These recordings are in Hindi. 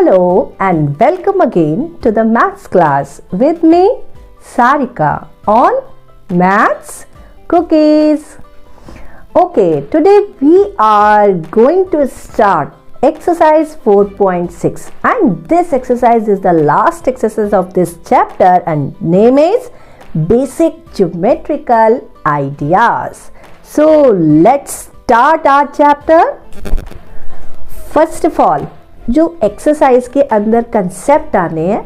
Hello and welcome again to the maths class with me Sarika on Maths Cookies. Okay, today we are going to start exercise 4.6 and this exercise is the last exercise of this chapter and name is Basic Geometrical Ideas. So let's start our chapter. First of all, जो एक्सरसाइज के अंदर कंसेप्ट आने हैं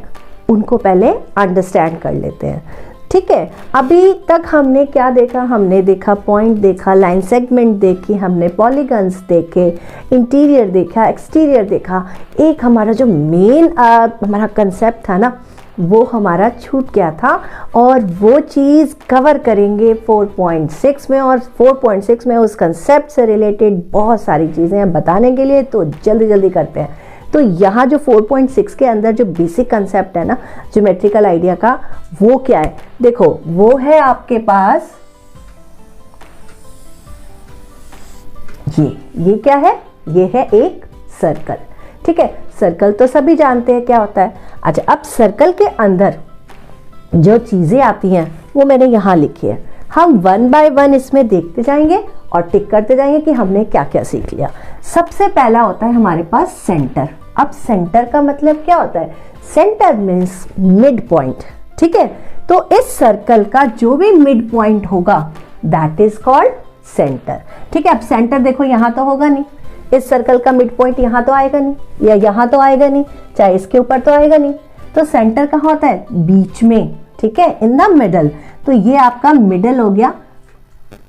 उनको पहले अंडरस्टैंड कर लेते हैं। ठीक है, अभी तक हमने क्या देखा? हमने देखा पॉइंट देखा, लाइन सेगमेंट देखी, हमने पॉलीगन्स देखे, इंटीरियर देखा, एक्सटीरियर देखा। एक हमारा जो मेन हमारा कंसेप्ट था ना वो हमारा छूट गया था और वो चीज़ कवर करेंगे 4.6 में। और 4.6 में उस कंसेप्ट से रिलेटेड बहुत सारी चीज़ें हैं बताने के लिए, तो जल्दी जल्दी करते हैं। तो यहाँ जो 4.6 के अंदर जो बेसिक कंसेप्ट है ना ज्योमेट्रिकल आइडिया का, वो क्या है? देखो, वो है आपके पास ये क्या है? ये है एक सर्कल। ठीक है, सर्कल तो सभी जानते हैं क्या होता है। अच्छा, अब सर्कल के अंदर जो चीजें आती हैं वो मैंने यहाँ लिखी है। हम वन बाय वन इसमें देखते जाएंगे और टिक करते जाएंगे कि हमने क्या क्या सीख लिया। सबसे पहला होता है हमारे पास सेंटर। अब सेंटर का मतलब क्या होता है? Centre means mid point. ठीक है, तो इस सर्कल का जो भी मिड पॉइंट होगा दैट इज कॉल्ड सेंटर। ठीक है, अब सेंटर देखो यहाँ तो होगा नहीं, इस सर्कल का मिड पॉइंट यहाँ तो आएगा नहीं या यहाँ तो आएगा नहीं, चाहे इसके ऊपर तो आएगा नहीं। तो सेंटर कहाँ होता है? बीच में। ठीक है, इन द मिडल। तो ये आपका मिडल हो गया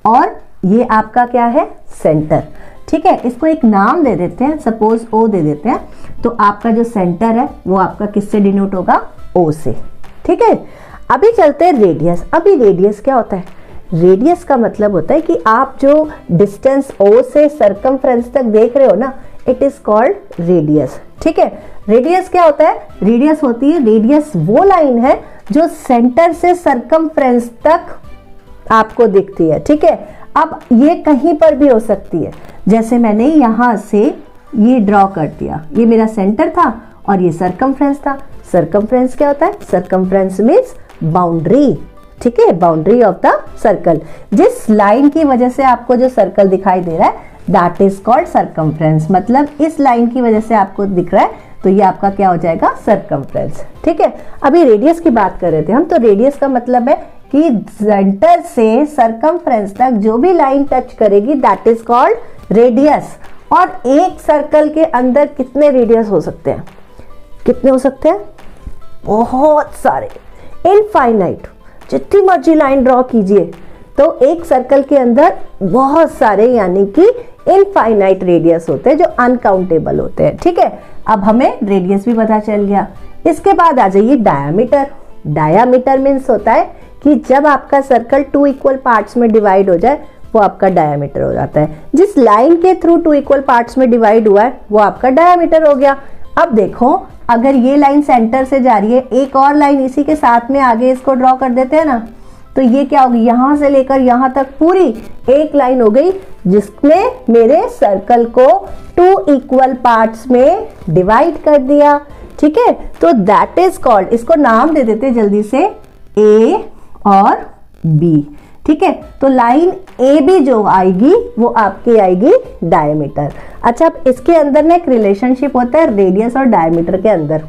और ये आपका क्या है? सेंटर। ठीक है, इसको एक नाम दे देते हैं, सपोज ओ दे देते हैं। तो आपका जो सेंटर है वो आपका किससे डिनोट होगा? ओ से। ठीक है, अभी चलते हैं रेडियस। अभी रेडियस क्या होता है? रेडियस का मतलब होता है कि आप जो डिस्टेंस ओ से सरकमफ्रेंस तक देख रहे हो ना, इट इज कॉल्ड रेडियस। ठीक है, रेडियस क्या होता है? रेडियस होती है, रेडियस वो लाइन है जो सेंटर से सरकमफ्रेंस तक आपको दिखती है। ठीक है, अब ये कहीं पर भी हो सकती है। जैसे मैंने यहाँ से ये ड्रॉ कर दिया, ये मेरा सेंटर था और ये सरकमफ्रेंस था। सरकमफ्रेंस क्या होता है? Circumference means boundary. ठीक है, बाउंड्री ऑफ द सर्कल। जिस लाइन की वजह से आपको जो सर्कल दिखाई दे रहा है दैट इज कॉल्ड सरकमफ्रेंस। मतलब इस लाइन की वजह से आपको दिख रहा है तो ये आपका क्या हो जाएगा? सरकमफ्रेंस। ठीक है, अभी रेडियस की बात कर रहे थे हम। तो रेडियस का मतलब है कि सेंटर से सरकमफ्रेंस तक जो भी लाइन टच करेगी दैट इज कॉल्ड रेडियस। और एक सर्कल के अंदर कितने रेडियस हो सकते हैं? कितने हो सकते हैं? बहुत सारे, इनफाइनाइट। जितनी मर्जी लाइन ड्रॉ कीजिए तो एक सर्कल के अंदर बहुत सारे यानी कि इनफाइनाइट रेडियस होते हैं जो अनकाउंटेबल होते हैं। ठीक है, अब हमें रेडियस भी पता चल गया। इसके बाद आ जाइए डायामीटर। डायामीटर मीन्स होता है कि जब आपका सर्कल 2 इक्वल पार्ट्स में डिवाइड हो जाए वो आपका डायामीटर हो जाता है। जिस लाइन के थ्रू 2 इक्वल पार्ट्स में डिवाइड हुआ है वो आपका डायामीटर हो गया। अब देखो, अगर ये लाइन सेंटर से जा रही है, एक और लाइन इसी के साथ में आगे इसको ड्रॉ कर देते हैं ना, तो ये क्या होगी? यहां से लेकर यहां तक पूरी एक लाइन हो गई जिसने मेरे सर्कल को 2 इक्वल पार्ट्स में डिवाइड कर दिया। ठीक है, तो दैट इज कॉल्ड, इसको नाम दे देते जल्दी से, ए और बी। ठीक है, तो लाइन ए बी जो आएगी वो आपकी आएगी डायमीटर। अच्छा, अब इसके अंदर ना एक रिलेशनशिप होता है रेडियस और डायमीटर के अंदर।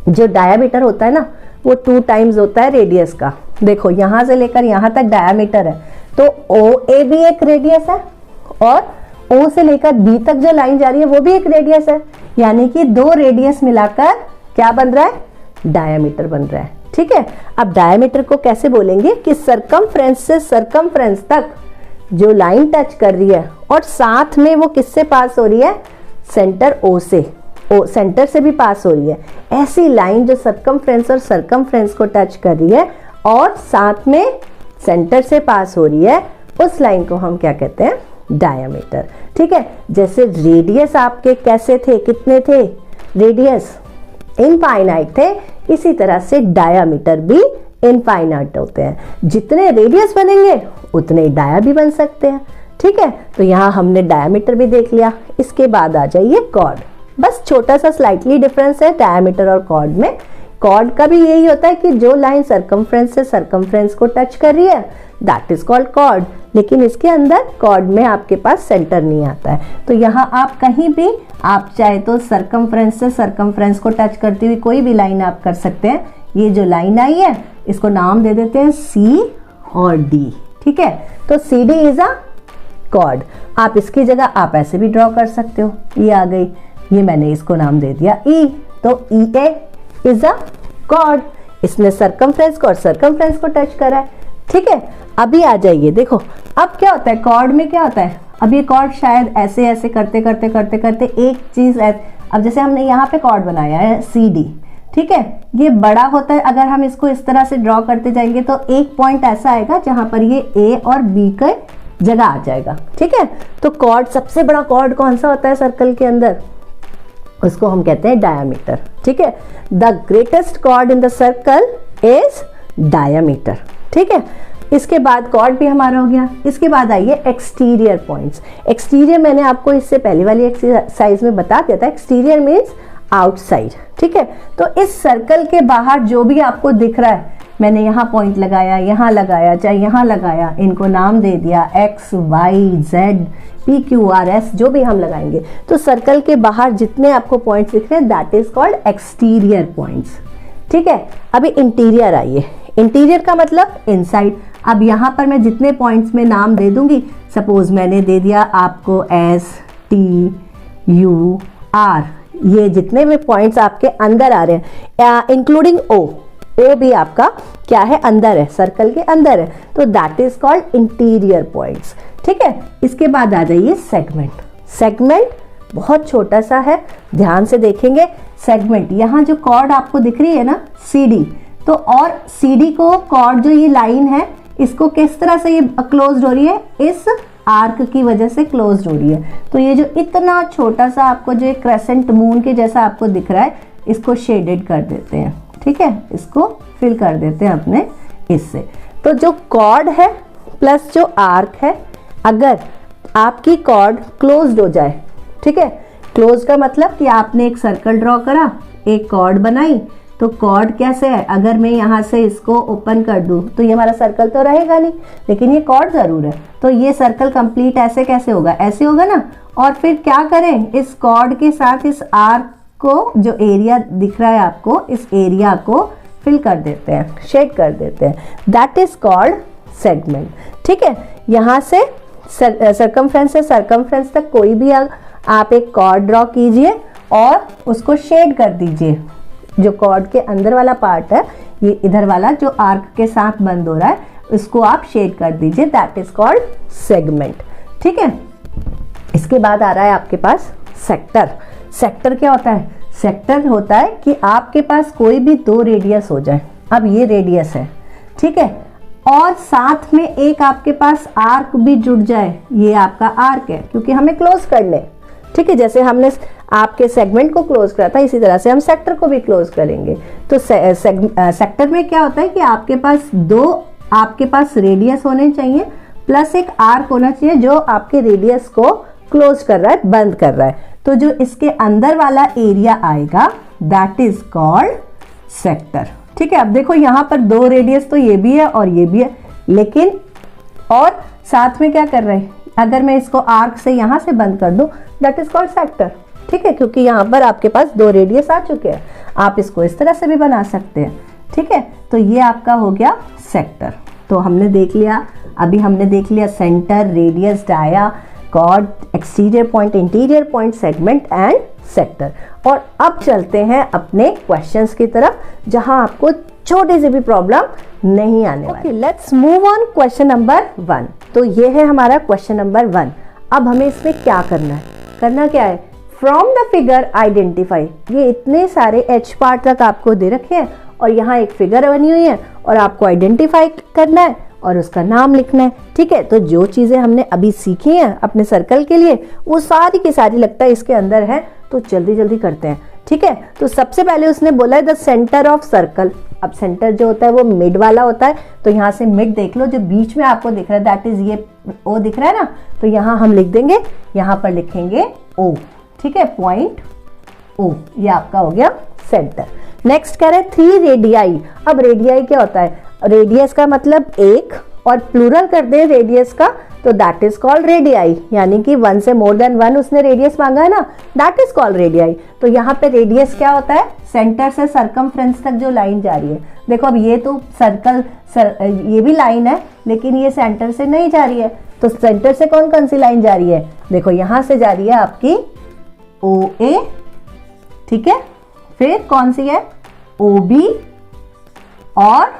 जो डायमीटर होता है ना वो 2 टाइम्स होता है रेडियस का। देखो, यहां से लेकर यहां तक डायमीटर है तो ओ ए बी एक रेडियस है और ओ से लेकर बी तक जो लाइन जा रही है वो भी एक रेडियस है। यानी कि 2 रेडियस मिलाकर क्या बन रहा है? डायमीटर बन रहा है। ठीक है, अब डायमीटर को कैसे बोलेंगे कि सरकमफ्रेंस से सरकमफ्रेंस तक जो लाइन टच कर रही है और साथ में वो किससे पास हो रही है? सेंटर ओ से, ओ सेंटर से भी पास हो रही है। ऐसी लाइन जो सरकमफ्रेंस और सरकमफ्रेंस को टच कर रही है और साथ में सेंटर से पास हो रही है, उस लाइन को हम क्या कहते हैं? डायमीटर। ठीक है, जैसे रेडियस आपके कैसे थे? कितने थे रेडियस? इनफाइनाइट थे। इसी तरह से डायामीटर भी इनफाइनाइट होते हैं। जितने रेडियस बनेंगे उतने डाया भी बन सकते हैं। ठीक है, तो यहाँ हमने डायामीटर भी देख लिया। इसके बाद आ जाइए कॉर्ड। बस छोटा सा स्लाइटली डिफरेंस है डायमीटर और कॉर्ड में। कॉर्ड का भी यही होता है कि जो लाइन सरकमफ्रेंस से सरकमफ्रेंस को टच कर रही है दैट इज कॉल्ड कॉर्ड, लेकिन इसके अंदर कॉर्ड में आपके पास सेंटर नहीं आता है। तो यहाँ आप कहीं भी आप चाहे तो सरकमफ्रेंस से सरकमफ्रेंस को टच करती हुई कोई भी लाइन आप कर सकते हैं। ये जो लाइन आई है इसको नाम दे देते हैं सी और डी, ठीक है। तो C D is a chord. आप इसकी जगह आप ऐसे भी ड्रॉ कर सकते हो, ये आ गई, ये मैंने इसको नाम दे दिया ई, तो ई ए इज अ कॉर्ड। इसने सरकमफ्रेंस को और सरकमफ्रेंस को टच करा है, ठीक है। अभी आ जाइए, देखो अब क्या होता है कॉर्ड में, क्या होता है, अब ये कॉर्ड शायद ऐसे ऐसे करते करते करते करते एक चीज, अब जैसे हमने यहाँ पे कॉर्ड बनाया है सी डी, ठीक है, ये बड़ा होता है। अगर हम इसको इस तरह से ड्रॉ करते जाएंगे तो एक पॉइंट ऐसा आएगा जहां पर ये ए और बी के जगह आ जाएगा, ठीक है। तो कॉर्ड, सबसे बड़ा कॉर्ड कौन सा होता है सर्कल के अंदर, उसको हम कहते हैं डायमीटर, ठीक है। The greatest chord in the circle is diameter, ठीक है। इसके बाद कॉर्ड भी हमारा हो गया। इसके बाद आइए एक्सटीरियर पॉइंट्स। एक्सटीरियर मैंने आपको इससे पहले वाली एक्सरसाइज में बता दिया था, एक्सटीरियर मीन्स आउटसाइड, ठीक है। तो इस सर्कल के बाहर जो भी आपको दिख रहा है, मैंने यहाँ पॉइंट लगाया, यहाँ लगाया, चाहे यहाँ लगाया, इनको नाम दे दिया X Y Z P Q R S, जो भी हम लगाएंगे। तो सर्कल के बाहर जितने आपको पॉइंट्स दिख रहे हैं that is called exterior points, ठीक है। अभी इंटीरियर आइए। इंटीरियर का मतलब इनसाइड। अब यहाँ पर मैं जितने पॉइंट्स में नाम दे दूंगी, सपोज मैंने दे दिया आपको एस टी यू आर, ये जितने भी पॉइंट्स आपके अंदर आ रहे हैं इंक्लूडिंग ओ, ओ भी आपका क्या है, अंदर है, सर्कल के अंदर है, तो that is called interior points, ठीक है। इसके बाद आ जाइए सेगमेंट। सेगमेंट बहुत छोटा सा है, ध्यान से देखेंगे। सेगमेंट, यहाँ जो कॉर्ड आपको दिख रही है ना सी डी, तो और सी डी को कॉर्ड जो ये लाइन है इसको किस तरह से ये क्लोज हो रही है, इस आर्क की वजह से क्लोज हो रही है। तो ये जो इतना छोटा सा आपको जो क्रेसेंट मून के जैसा आपको दिख रहा है, इसको शेडेड कर देते हैं, ठीक है, इसको फिल कर देते हैं अपने इससे। तो जो कॉर्ड है प्लस जो आर्क है, अगर आपकी कॉर्ड क्लोज्ड हो जाए, ठीक है, क्लोज का मतलब कि आपने एक सर्कल ड्रॉ करा, एक कॉर्ड बनाई, तो कॉर्ड कैसे है, अगर मैं यहाँ से इसको ओपन कर दूं तो ये हमारा सर्कल तो रहेगा नहीं, लेकिन ये कॉर्ड जरूर है। तो ये सर्कल कंप्लीट ऐसे कैसे होगा, ऐसे होगा ना। और फिर क्या करें, इस कॉर्ड के साथ इस आर्क को, जो एरिया दिख रहा है आपको, इस एरिया को फिल कर देते हैं, शेड कर देते हैं, दैट इज कॉल्ड सेगमेंट, ठीक है। यहाँ से सरकमफ्रेंस से सरकमफ्रेंस तक कोई भी आप एक कॉर्ड ड्रॉ कीजिए और उसको शेड कर दीजिए। जो कॉर्ड के अंदर वाला पार्ट है, ये इधर वाला जो आर्क के साथ बंद हो रहा है, इसको आप शेड कर दीजिए, दैट इज कॉल्ड सेगमेंट, ठीक है। इसके बाद आ रहा है आपके पास सेक्टर। सेक्टर क्या होता है, सेक्टर होता है कि आपके पास कोई भी दो रेडियस हो जाए। अब ये रेडियस है, ठीक है, और साथ में एक आपके पास आर्क भी जुड़ जाए, ये आपका आर्क है क्योंकि हमें क्लोज करने, ठीक है। जैसे हमने आपके सेगमेंट को क्लोज करा था, इसी तरह से हम सेक्टर को भी क्लोज करेंगे। तो सेक्टर में क्या होता है कि आपके पास दो आपके पास रेडियस होने चाहिए प्लस एक आर्क होना चाहिए जो आपके रेडियस को क्लोज कर रहा है, बंद कर रहा है। तो जो इसके अंदर वाला एरिया आएगा दैट इज कॉल्ड सेक्टर, ठीक है। अब देखो यहाँ पर दो रेडियस तो ये भी है और ये भी है, लेकिन और साथ में क्या कर रहे हैं, अगर मैं इसको आर्क से यहाँ से बंद कर दूं दैट इज कॉल्ड सेक्टर, ठीक है, क्योंकि यहाँ पर आपके पास दो रेडियस आ चुके हैं। आप इसको इस तरह से भी बना सकते हैं, ठीक है। तो ये आपका हो गया सेक्टर। तो हमने देख लिया, अभी हमने देख लिया centre, radius, dia, chord, exterior point, interior point, segment and sector. और अब चलते हैं अपने क्वेश्चंस की तरफ जहां आपको छोटे से भी प्रॉब्लम नहीं आने वाली। Let's move on question number 1। तो ये है हमारा क्वेश्चन नंबर 1। अब हमें इसमें क्या करना है, करना क्या है, फ्रॉम द फिगर आइडेंटिफाई। ये इतने सारे एच पार्ट तक आपको दे रखे हैं और यहाँ एक फिगर बनी हुई है और आपको आइडेंटिफाई करना है और उसका नाम लिखना है, ठीक है। तो जो चीजें हमने अभी सीखी हैं अपने सर्कल के लिए वो सारी की सारी लगता है इसके अंदर है, तो जल्दी जल्दी करते हैं, ठीक है। तो सबसे पहले उसने बोला है द सेंटर ऑफ सर्कल। अब सेंटर जो होता है वो मिड वाला होता है, तो यहाँ से मिड देख लो, जो बीच में आपको दिख रहा है दैट इज ये ओ दिख रहा है ना, तो यहाँ हम लिख देंगे, यहाँ पर लिखेंगे ओ, ठीक है, पॉइंट ओ, ये आपका हो गया सेंटर। नेक्स्ट कह रहे हैं 3 रेडियाई। अब रेडियाई क्या होता है, रेडियस का मतलब एक, और प्लूरल कर दे रेडियस का तो दैट इज कॉल्ड रेडियाई, यानी कि 1 से मोर देन 1 उसने रेडियस मांगा है ना, दैट इज कॉल्ड रेडियाई। तो यहाँ पे रेडियस क्या होता है, सेंटर से सरकमफ्रेंस तक जो लाइन जा रही है। देखो अब ये तो ये भी लाइन है लेकिन ये सेंटर से नहीं जा रही है, तो सेंटर से कौन सी लाइन जा रही है, देखो यहां से जा रही है आपकी OA, ठीक है, फिर कौन सी है OB, और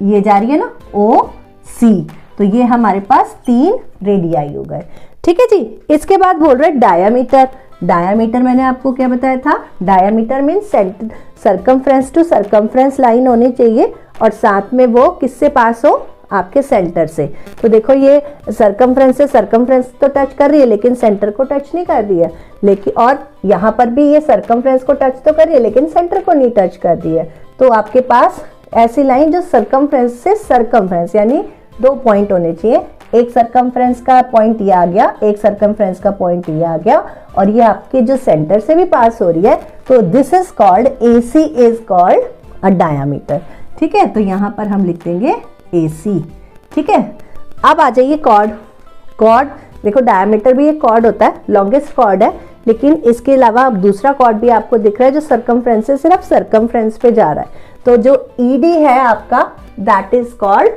ये जा रही है ना OC। तो ये हमारे पास 3 रेडियाई हो गए, ठीक है जी। इसके बाद बोल रहे डायामीटर। डायामीटर मैंने आपको क्या बताया था, diameter means circumference to circumference line होनी चाहिए और साथ में वो किससे पास हो, आपके सेंटर से। तो देखो ये सरकमफ्रेंस से सरकमफ्रेंस तो टच कर रही है लेकिन सेंटर को टच नहीं कर रही है, लेकिन और यहाँ पर भी ये सरकमफ्रेंस को टच तो कर रही है लेकिन सेंटर को नहीं टच कर रही है। तो आपके पास ऐसी लाइन जो सरकमफ्रेंस से सरकमफ्रेंस यानी 2 पॉइंट होने चाहिए, एक सरकमफ्रेंस का पॉइंट ये आ गया, एक सरकमफ्रेंस का पॉइंट ये आ गया, और ये आपके जो सेंटर से भी पास हो रही है। तो this is called AC is called a diameter, ठीक है। तो यहाँ पर हम लिख देंगे AC, ठीक है। अब आ जाइए कॉर्ड। कॉर्ड देखो डायामीटर भी एक कॉर्ड होता है, लॉन्गेस्ट कॉर्ड है, लेकिन इसके अलावा अब दूसरा कॉर्ड भी आपको दिख रहा है जो सरकमफ्रेंस से सिर्फ सरकमफ्रेंस पे जा रहा है। तो जो ED है आपका दैट इज कॉल्ड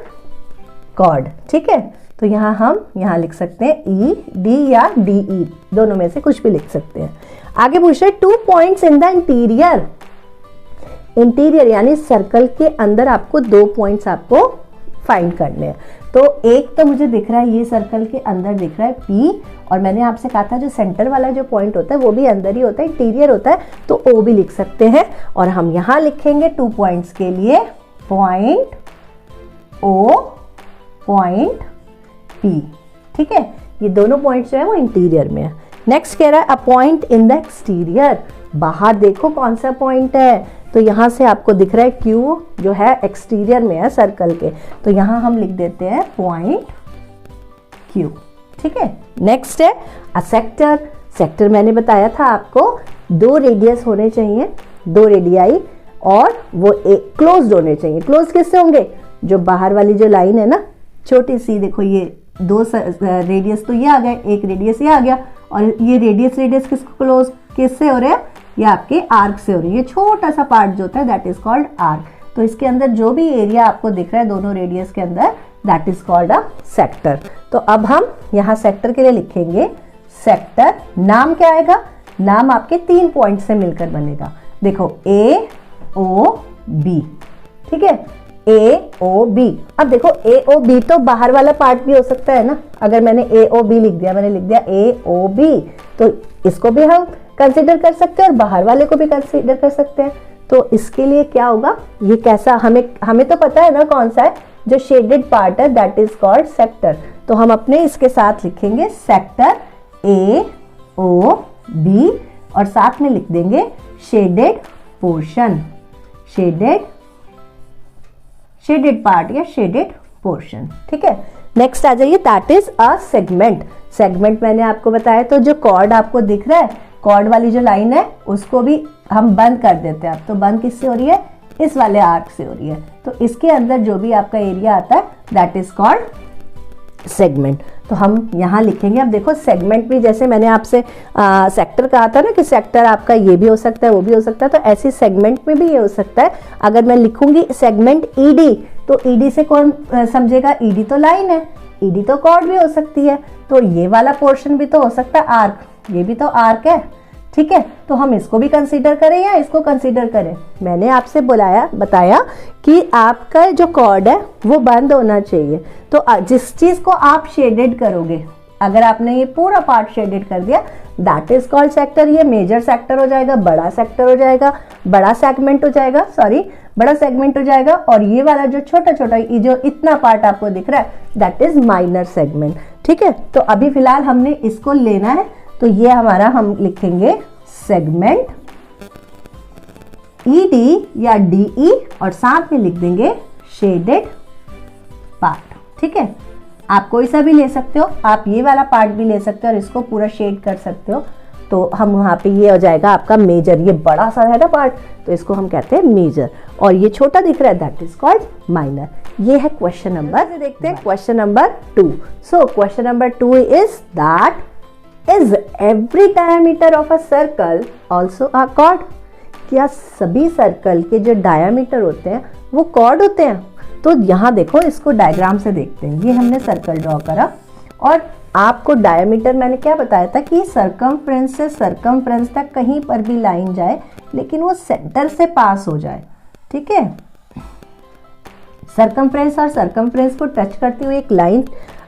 कॉर्ड, ठीक है। तो यहाँ हम यहाँ लिख सकते हैं ED या DE, दोनों में से कुछ भी लिख सकते हैं। आगे पूछ रहे 2 points in the interior. Interior यानी सर्कल के अंदर आपको 2 पॉइंट्स आपको फाइंड करने हैं। तो एक तो मुझे दिख रहा है ये सर्कल के अंदर दिख रहा है P, और मैंने आपसे कहा था जो सेंटर वाला जो पॉइंट होता है वो भी अंदर ही होता है, इंटीरियर होता है, तो O भी लिख सकते हैं। और हम यहाँ लिखेंगे 2 पॉइंट्स के लिए पॉइंट O, पॉइंट P, ठीक है। ये दोनों पॉइंट्स जो है वो इंटीरियर में है। नेक्स्ट कह रहा है a point in the exterior. बाहर देखो कौन सा पॉइंट है, तो यहाँ से आपको दिख रहा है Q जो है एक्सटीरियर में है सर्कल के, तो यहाँ हम लिख देते हैं पॉइंट Q, ठीक है। नेक्स्ट है अ सेक्टर। सेक्टर मैंने बताया था आपको 2 रेडियस होने चाहिए, 2 रेडियाई, और वो एक क्लोज्ड होने चाहिए। क्लोज किससे होंगे, जो बाहर वाली जो लाइन है ना छोटी सी, देखो ये 2 रेडियस तो ये आ गए, एक रेडियस ये आ गया, और ये रेडियस किसको क्लोज किससे हो रहे हैं, ये आपके आर्क से हो रही है। छोटा सा पार्ट जो होता है दैट इज कॉल्ड आर्क। तो इसके अंदर जो भी एरिया आपको दिख रहा है दोनों रेडियस के अंदर that is called a sector. तो अब हम यहाँ सेक्टर के लिए लिखेंगे सेक्टर। नाम क्या आएगा, नाम आपके 3 पॉइंट से मिलकर बनेगा। देखो AOB, ठीक है, AOB। अब देखो AOB तो बाहर वाला पार्ट भी हो सकता है ना, अगर मैंने AOB लिख दिया, मैंने लिख दिया AOB, तो इसको भी हम कंसीडर कर सकते हैं और बाहर वाले को भी कंसीडर कर सकते हैं। तो इसके लिए क्या होगा, ये कैसा, हमें तो पता है ना कौन सा है, जो शेडेड पार्ट है दैट इज कॉल्ड सेक्टर। तो हम अपने इसके साथ लिखेंगे सेक्टर AOB, और साथ में लिख देंगे शेडेड पोर्शन, शेडेड पार्ट या शेडेड पोर्शन, ठीक है। नेक्स्ट आ जाइए that is a segment. Segment मैंने आपको बताया, तो जो कॉर्ड आपको दिख रहा है, कॉर्ड वाली जो लाइन है उसको भी हम बंद कर देते हैं। अब तो बंद किससे हो रही है, इस वाले आर्क से हो रही है। तो इसके अंदर जो भी आपका एरिया आता है दैट इज कॉल्ड सेगमेंट। तो हम यहाँ लिखेंगे। अब देखो सेगमेंट भी, जैसे मैंने आपसे सेक्टर कहा था ना कि सेक्टर आपका ये भी हो सकता है वो भी हो सकता है, तो ऐसे सेगमेंट में भी ये हो सकता है। अगर मैं लिखूंगी सेगमेंट ED, तो ED से कौन समझेगा, ED तो लाइन है, ED तो कॉर्ड भी हो सकती है, तो ये वाला पोर्शन भी तो हो सकता है आर्क, ये भी तो आर्क है, ठीक है। तो हम इसको भी कंसीडर करें या इसको कंसीडर करें, मैंने आपसे बताया कि आपका जो कॉर्ड है वो बंद होना चाहिए। तो जिस चीज को आप शेडेड करोगे, अगर आपने ये पूरा पार्ट शेडेड कर दिया दैट इज कॉल्ड सेक्टर। ये मेजर सेक्टर हो जाएगा, बड़ा सेक्टर हो जाएगा, बड़ा सेगमेंट हो जाएगा, बड़ा सेगमेंट हो जाएगा। और ये वाला जो छोटा छोटा जो इतना पार्ट आपको दिख रहा है दैट इज माइनर सेगमेंट, ठीक है। तो अभी फिलहाल हमने इसको लेना है, तो ये हमारा, हम लिखेंगे सेगमेंट ED या DE, और साथ में लिख देंगे शेडेड पार्ट, ठीक है। आप कोई सा भी ले सकते हो, आप ये वाला पार्ट भी ले सकते हो और इसको पूरा शेड कर सकते हो। तो हम वहाँ पे ये हो जाएगा आपका मेजर, ये बड़ा सा है ना पार्ट, तो इसको हम कहते हैं मेजर, और ये छोटा दिख रहा है दैट इज कॉल्ड माइनर। ये है क्वेश्चन नंबर, देखते हैं question number 2। So question number 2 is that is every diameter of a circle also a cord? क्या सभी सर्कल के जो डायमीटर होते हैं वो कॉर्ड होते हैं? तो यहाँ देखो, इसको डायग्राम से देखते हैं। ये हमने सर्कल ड्रॉ करा और आपको डायमीटर मैंने क्या बताया था कि सर्कमफ्रेंस से सर्कमफ्रेंस तक कहीं पर भी लाइन जाए लेकिन वो सेंटर से पास हो जाए, ठीक है। सर्कमफ्रेंस और सर्कमफ्रेंस को टच करती हुई एक लाइन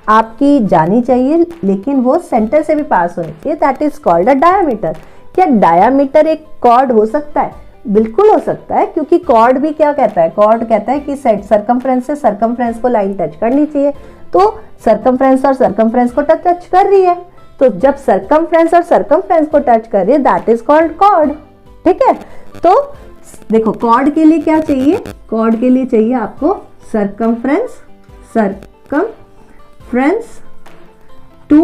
आपकी जानी चाहिए लेकिन वो सेंटर से भी पास होनी चाहिए, that is called a diameter. क्या डायमीटर एक कॉर्ड हो सकता है? बिल्कुल हो सकता है, क्योंकि कॉर्ड भी क्या कहता है, कॉर्ड कहता है कि सर्कमफ्रेंस से सर्कमफ्रेंस को लाइन टच करनी चाहिए, तो सर्कमफ्रेंस और सर्कमफ्रेंस को टच कर रही है, तो जब सर्कमफ्रेंस और सर्कमफ्रेंस को टच कर रही है दैट इज कॉल्ड कॉर्ड, ठीक है। तो देखो कॉर्ड के लिए क्या चाहिए, कॉर्ड के लिए चाहिए आपको सर्कमफ्रेंस टू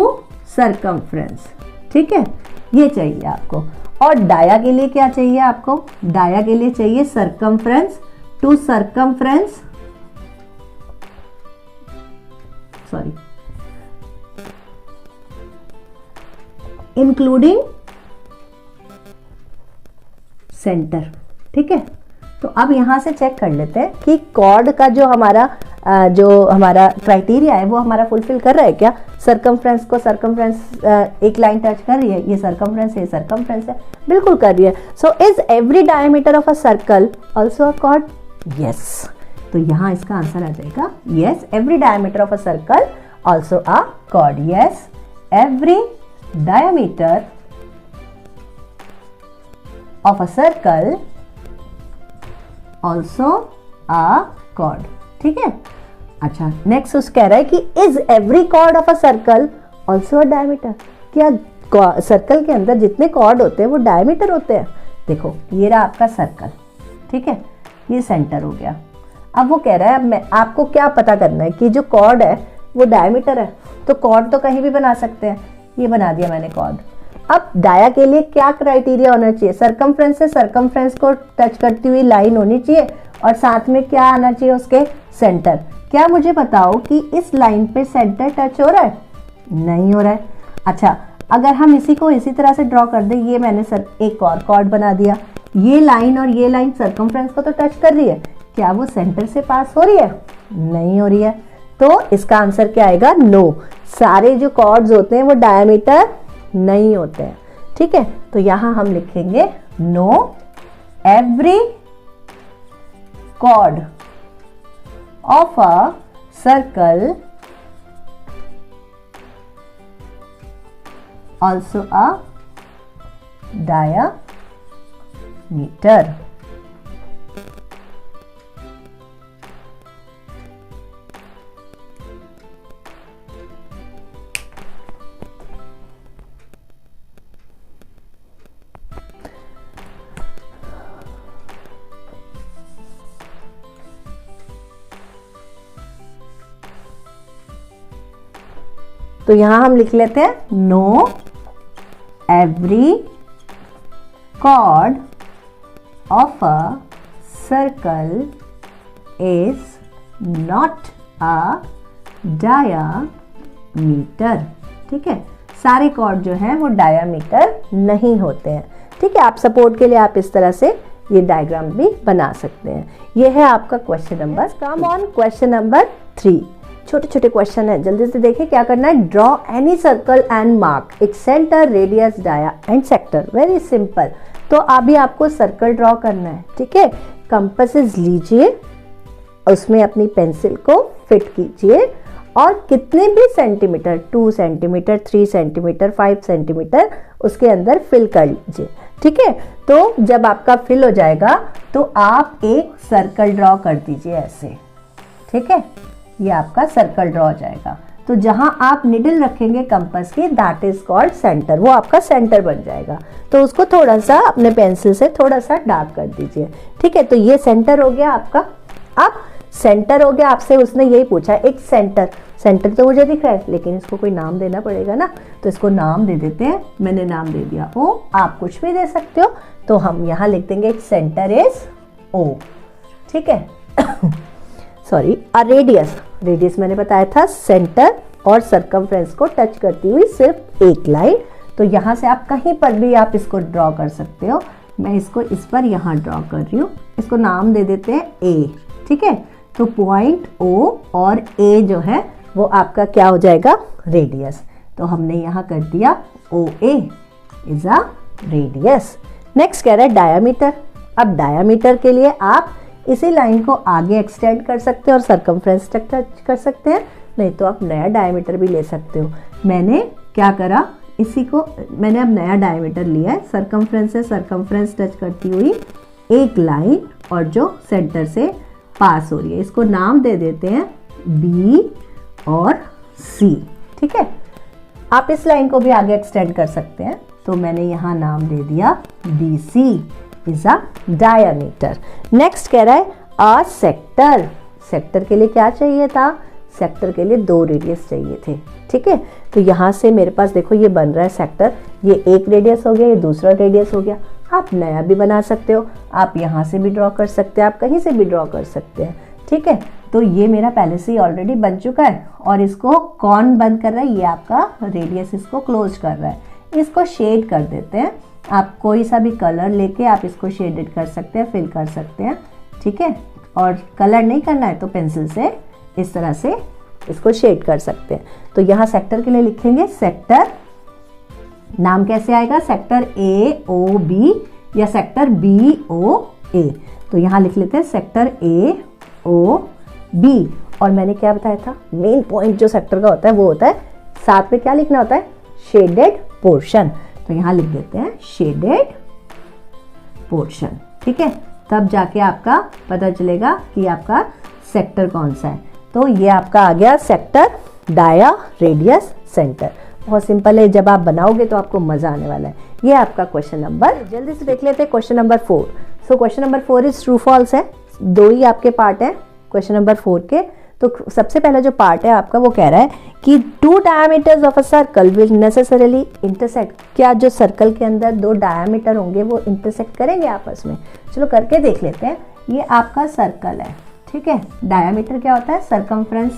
सर्कमफ्रेंस, ठीक है, ये चाहिए आपको। और डाया के लिए क्या चाहिए आपको, डाया के लिए चाहिए circumference to circumference, sorry, including centre, ठीक है। तो अब यहां से चेक कर लेते हैं कि कॉर्ड का जो हमारा क्राइटेरिया है वो हमारा फुलफिल कर रहा है क्या। सर्कमफ्रेंस को सर्कमफ्रेंस एक लाइन टच कर रही है, ये सर्कमफ्रेंस है, सर्कमफ्रेंस है, बिल्कुल कर रही है। So is every diameter of a circle also a chord? Yes, तो यहां इसका आंसर आ जाएगा yes, every diameter of a circle also a chord. Yes, every diameter of a circle also a chord, ठीक है। अच्छा, नेक्स्ट उस कह रहा है कि is every chord of a circle also a diameter? क्या सर्कल के अंदर जितने कॉर्ड होते हैं वो डायमीटर होते हैं? देखो ये रहा आपका सर्कल, ठीक है, ये सेंटर हो गया। अब वो कह रहा है मैं आपको क्या पता करना है कि जो कॉर्ड है वो डायमीटर है, तो कॉर्ड तो कहीं भी बना सकते हैं, ये बना दिया मैंने कॉर्ड। अब डाया के लिए क्या क्राइटेरिया होना चाहिए, सर्कमफ्रेंस से सर्कमफ्रेंस को टच करती हुई लाइन होनी चाहिए और साथ में क्या आना चाहिए उसके, सेंटर। क्या मुझे बताओ कि इस लाइन पे सेंटर टच हो रहा है? नहीं हो रहा है। अच्छा, अगर हम इसी को इसी तरह से ड्रॉ कर दें, ये मैंने एक और कॉर्ड बना दिया, ये लाइन और ये लाइन सर्कमफ्रेंस को तो टच कर रही है, क्या वो सेंटर से पास हो रही है? नहीं हो रही है। तो इसका आंसर क्या आएगा? नो, सारे जो कॉर्ड्स होते हैं वो डायमीटर नहीं होते हैं, ठीक है। तो यहां हम लिखेंगे no, every chord of a circle also a diameter. तो यहां हम लिख लेते हैं no, every chord of a circle is not a diameter, ठीक है। सारे कॉर्ड जो हैं वो डायामीटर नहीं होते हैं, ठीक है। आप सपोर्ट के लिए आप इस तरह से ये डायग्राम भी बना सकते हैं। ये है आपका question number. Come on question number 3। छोटे छोटे क्वेश्चन है, जल्दी से देखें क्या करना है। Draw any circle and mark its centre, radius, dia and sector. Very simple. तो अभी आपको सर्कल ड्रॉ करना है, ठीक है। कंपासेस लीजिए, उसमें अपनी पेंसिल को फिट कीजिए और कितने भी सेंटीमीटर, 2 सेंटीमीटर, 3 सेंटीमीटर, 5 सेंटीमीटर उसके अंदर फिल कर लीजिए, ठीक है। तो जब आपका फिल हो जाएगा तो आप एक सर्कल ड्रॉ कर दीजिए ऐसे, ठीक है। ये आपका सर्कल ड्रॉ हो जाएगा। तो जहां आप निडल रखेंगे कंपास की, दैट इज कॉल्ड सेंटर, वो आपका सेंटर बन जाएगा। तो उसको थोड़ा सा अपने पेंसिल से थोड़ा सा डार्क कर दीजिए, ठीक है। तो ये सेंटर हो गया आपका। अब सेंटर हो गया, आपसे उसने यही पूछा एक सेंटर। सेंटर तो मुझे दिख रहा है लेकिन इसको कोई नाम देना पड़ेगा ना, तो इसको नाम दे देते हैं। मैंने नाम दे दिया O, आप कुछ भी दे सकते हो, तो हम यहाँ लिख देंगे सेंटर इज O, ठीक है। सॉरी, रेडियस मैंने बताया था सेंटर और सरकमफ्रेंस को टच करती हुई सिर्फ एक लाइन, तो यहाँ से आप कहीं पर भी आप इसको ड्रॉ कर सकते हो। मैं इसको इस पर यहाँ ड्रॉ कर रही हूँ, इसको नाम दे देते हैं A, ठीक है। तो पॉइंट O और A जो है वो आपका क्या हो जाएगा, रेडियस। तो हमने यहाँ कर दिया OA is a radius. Next कह रहा है डायामीटर। अब डायामीटर के लिए आप इसी लाइन को आगे एक्सटेंड कर सकते हैं और सरकमफ्रेंस तक टच कर सकते हैं, नहीं तो आप नया डायमीटर भी ले सकते हो। मैंने क्या करा, इसी को मैंने अब नया डायमीटर लिया है, सरकमफ्रेंस से सरकमफ्रेंस टच करती हुई एक लाइन और जो सेंटर से पास हो रही है, इसको नाम दे देते हैं B और C, ठीक है। आप इस लाइन को भी आगे एक्सटेंड कर सकते हैं, तो मैंने यहाँ नाम दे दिया BC is a diameter. Next कह रहा है अ सेक्टर। सेक्टर के लिए क्या चाहिए था, सेक्टर के लिए 2 रेडियस चाहिए थे, ठीक है। तो यहाँ से मेरे पास देखो ये बन रहा है सेक्टर, ये एक रेडियस हो गया, ये दूसरा रेडियस हो गया। आप नया भी बना सकते हो, आप यहाँ से भी ड्रॉ कर सकते हैं, आप कहीं से भी ड्रॉ कर सकते हैं, ठीक है। तो ये मेरा पहले से ही ऑलरेडी बन चुका है और इसको कौन बंद कर रहा है, ये आपका रेडियस इसको क्लोज कर रहा है। इसको शेड कर देते हैं, आप कोई सा भी कलर लेके आप इसको शेडेड कर सकते हैं, फिल कर सकते हैं, ठीक है। और कलर नहीं करना है तो पेंसिल से इस तरह से इसको शेड कर सकते हैं। तो यहाँ सेक्टर के लिए लिखेंगे सेक्टर, नाम कैसे आएगा, सेक्टर AOB या सेक्टर BOA। तो यहाँ लिख लेते हैं सेक्टर AOB। और मैंने क्या बताया था, मेन पॉइंट जो सेक्टर का होता है वो होता है, साथ में क्या लिखना होता है, शेडेड पोर्शन। तो यहाँ लिख देते हैं शेडेड पोर्शन, ठीक है। तब जाके आपका पता चलेगा कि आपका सेक्टर कौन सा है। तो ये आपका आ गया सेक्टर, डाया, रेडियस, सेंटर। बहुत सिंपल है, जब आप बनाओगे तो आपको मजा आने वाला है। ये आपका क्वेश्चन नंबर, जल्दी से देख लेते हैं question number 4। So question number 4 is true false है, 2 ही आपके पार्ट है क्वेश्चन नंबर 4 के। तो सबसे पहला जो पार्ट है आपका वो कह रहा है कि 2 diameters of a circle will necessarily intersect. क्या जो सर्कल के अंदर 2 डायमीटर होंगे वो इंटरसेक्ट करेंगे आपस में। चलो करके देख लेते हैं। ये आपका सर्कल है, ठीक है। डायमीटर क्या होता है, सरकमफ्रेंस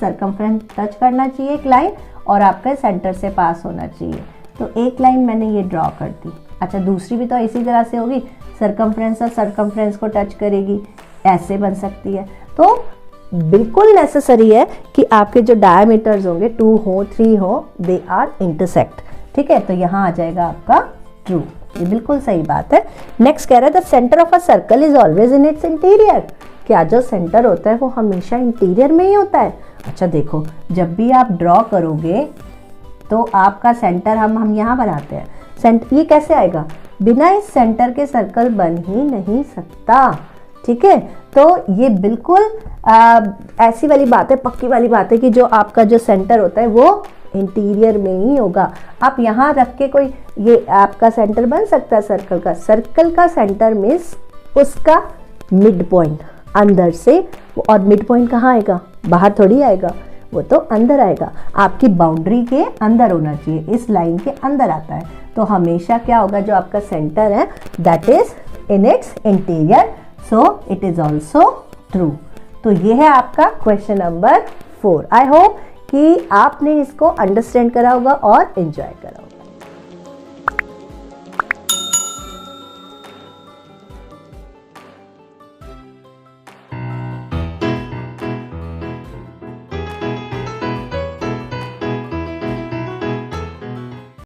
टच करना चाहिए एक लाइन और आपके सेंटर से पास होना चाहिए। तो एक लाइन मैंने ये ड्रॉ कर दी। अच्छा, दूसरी भी तो इसी तरह से होगी, सरकमफ्रेंस और सरकमफ्रेंस को टच करेगी, ऐसे बन सकती है। तो बिल्कुल नेसेसरी है कि आपके जो डायमीटर्स होंगे 2 हो 3 हो, दे आर इंटरसेक्ट, ठीक है। तो यहाँ आ जाएगा आपका ट्रू, ये बिल्कुल सही बात है। नेक्स्ट कह रहा है the centre of a circle is always in its interior. क्या जो सेंटर होता है वो हमेशा इंटीरियर में ही होता है। अच्छा देखो, जब भी आप ड्रॉ करोगे तो आपका सेंटर हम यहाँ बनाते हैं, सेंटर ये कैसे आएगा, बिना इस सेंटर के सर्कल बन ही नहीं सकता, ठीक है। तो ये बिल्कुल ऐसी वाली बात है, पक्की वाली बात है कि जो आपका जो सेंटर होता है वो इंटीरियर में ही होगा। आप यहाँ रख के कोई ये आपका सेंटर बन सकता है सर्कल का सेंटर मीन्स उसका मिड पॉइंट अंदर से, और मिड पॉइंट कहाँ आएगा, बाहर थोड़ी आएगा, वो तो अंदर आएगा, आपकी बाउंड्री के अंदर होना चाहिए, इस लाइन के अंदर आता है। तो हमेशा क्या होगा, जो आपका सेंटर है that is in its interior, so it is also true. तो ये है आपका क्वेश्चन नंबर 4। आई होप कि आपने इसको अंडरस्टैंड करा होगा और एंजॉय करा होगा।